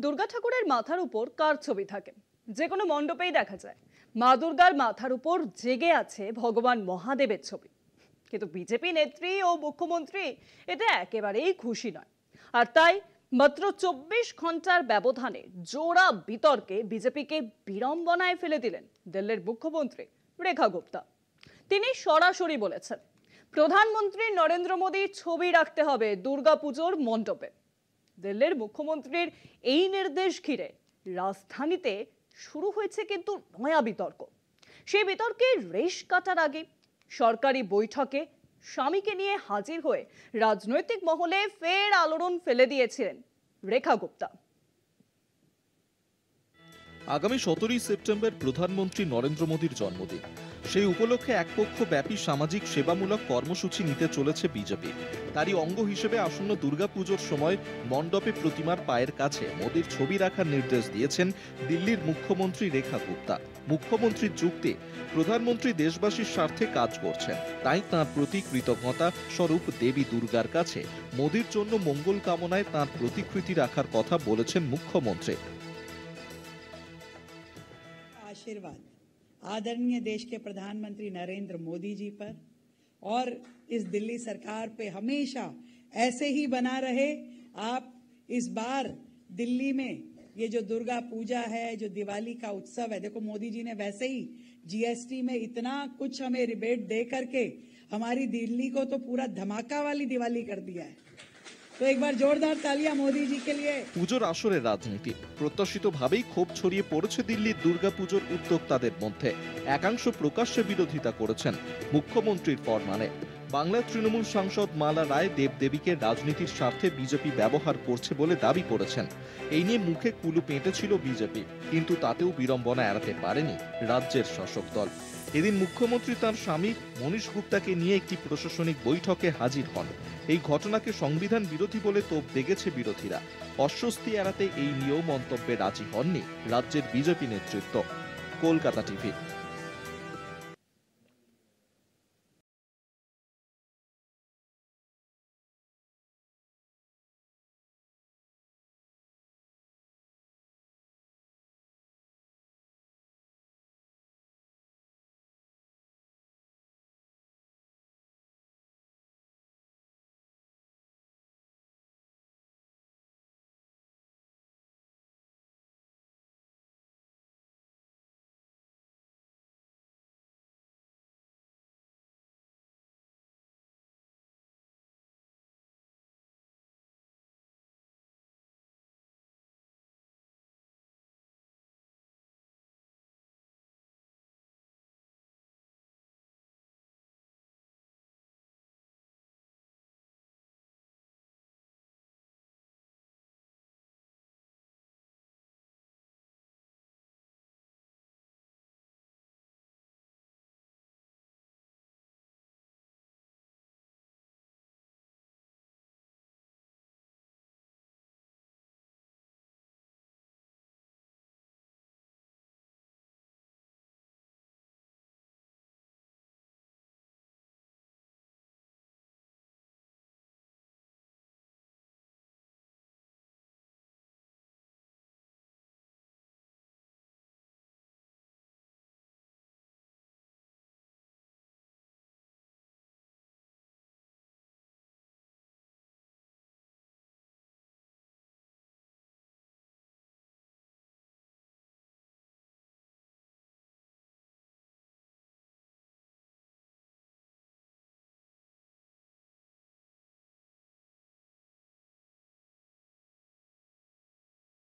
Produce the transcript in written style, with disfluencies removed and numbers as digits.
দুর্গা ঠাকুরের মাথার উপর কার ছবি থাকে? যে কোনো মণ্ডপেই দেখা যায় মা দুর্গার মাথার উপর জেগে আছে ভগবান মহাদেবের ছবি। কিন্তু বিজেপি নেত্রী ও মুখ্যমন্ত্রী এতে একেবারেই খুশি নয়। আর তাই মাত্র 24 ঘন্টার ব্যবধানে জোড়া বিতর্কে বিজেপিকে বিড়ম্বনায় ফেলে দিলেন দিল্লির মুখ্যমন্ত্রী রেখা গুপ্তা। তিনি সরাসরি বলেছেন, প্রধানমন্ত্রী নরেন্দ্র মোদীর ছবি রাখতে হবে দুর্গাপুজোর মণ্ডপে। দিল্লির মুখ্যমন্ত্রীর এই নির্দেশ ঘিরে রাজধানীতে শুরু হয়েছে কিন্তু নয়া বিতর্ক। সেই বিতর্কে রেশ কাটার আগে সরকারি বৈঠকে স্বামীকে নিয়ে হাজির হয়ে রাজনৈতিক মহলে ফের আলোড়ন ফেলে দিয়েছিলেন রেখা গুপ্তা। আগামী 17 সেপ্টেম্বর প্রধানমন্ত্রী নরেন্দ্র মোদীর জন্মদিন। সেই উপলক্ষে একপক্ষ ব্যাপী সামাজিক সেবামূলক কর্মসূচি নিতে চলেছে বিজেপি। তারই অঙ্গ হিসেবে আসন্ন দুর্গাপুজোর সময় মণ্ডপে প্রতিমার পায়ের কাছে মোদীর ছবি রাখার নির্দেশ দিয়েছেন দিল্লির মুখ্যমন্ত্রী রেখা গুপ্তা। মুখ্যমন্ত্রীর যুক্তি, প্রধানমন্ত্রী দেশবাসীর স্বার্থে কাজ করছেন, তাই তাঁর প্রতি কৃতজ্ঞতা স্বরূপ দেবী দুর্গার কাছে মোদীর জন্য মঙ্গল কামনায় তাঁর প্রতিকৃতি রাখার কথা বলেছেন মুখ্যমন্ত্রী। आशीर्वाद आदरणीय देश के प्रधानमंत्री नरेंद्र मोदी जी पर और इस दिल्ली सरकार पे हमेशा ऐसे ही बना रहे। आप इस बार दिल्ली में ये जो दुर्गा पूजा है, जो दिवाली का उत्सव है, देखो मोदी जी ने वैसे ही जीएसटी में इतना कुछ हमें रिबेट दे करके हमारी दिल्ली को तो पूरा धमाका वाली दिवाली कर दिया है। तो एक बार जोरदार तालियां मोदी जी के लिए। পুজোর আসরের রাজনীতি প্রত্যাশিতভাবেই ক্ষোভ ছড়িয়ে পড়েছে দিল্লির দুর্গাপুজোর উদ্যোক্তাদের মধ্যে। একাংশ প্রকাশ্যে বিরোধিতা করেছেন মুখ্যমন্ত্রীর ফরমানে। বাংলার তৃণমূল সাংসদ মালা রায় দেবদেবীকে রাজনীতির স্বার্থে বিজেপি ব্যবহার করছে বলে দাবি করেছেন। এই নিয়ে মুখে কুলু পেটেছিল বিজেপি, কিন্তু তাতেও বিড়ম্বনা এড়াতে পারেনি রাজ্যের শাসক দল। এদিন মুখ্যমন্ত্রী তাঁর স্বামী মনীশ গুপ্তাকে নিয়ে একটি প্রশাসনিক বৈঠকে হাজির হন। এই ঘটনাকে সংবিধান বিরোধী বলে তোপ দেগেছে বিরোধীরা। অস্বস্তি এড়াতে এই নিয়েও মন্তব্যে রাজি হননি রাজ্যের বিজেপি নেতৃত্ব। কলকাতা টিভি।